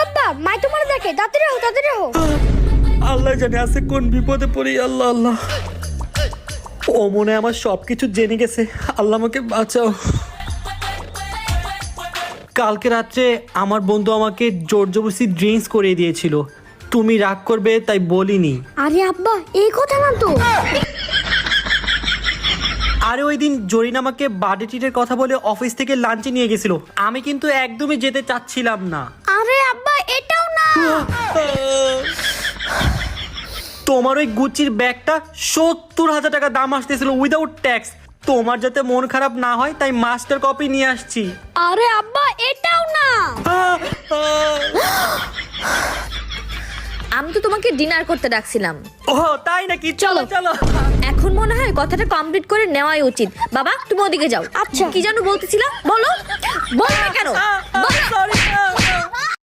আব্বা আব্বা মাই তোমার দেখে, তাড়াতাড়ি হও তাড়াতাড়ি হও। আল্লাহ জানে আছে কোন বিপদে পড়ি। আল্লাহ আল্লাহ, ও মনে হয় আমার সবকিছু জেনে গেছে। আল্লাহ আমাকে বাঁচাও। কালকে রাত্রে আমার বন্ধু আমাকে জোর জবরদস্তি ড্রিঙ্কস করিয়ে দিয়েছিল। তুমি রাগ করবে তাই বলিনি। আরে আব্বা এই কথা না তো। আরে ওই দিন জরিন আমাকে বার্থডে ট্রিটের কথা বলে অফিস থেকে লাঞ্চে নিয়ে গেছিল। আমি কিন্তু একদমই যেতে চাচ্ছিলাম না। আরে আব্বা এটাও না। তোমার ওই গুচির ব্যাগটা 70,000 টাকা দাম আসতেছিল উইদাউট ট্যাক্স। তোমার যাতে মন খারাপ না হয় তাই মাস্টার কপি নিয়ে আসছি। আরে আব্বা এটাও না। আমি তো তোমাকে ডিনার করতে ডাকছিলাম। ও তাই নাকি? চলো চলো। এখন মনে হয় কথাটা কমপ্লিট করে নেওয়াই উচিত। বাবা তুমি ওদিকে যাও। আচ্ছা। কি যেন বলতেছিলা? বলো বলো না কেন? বলো। সরি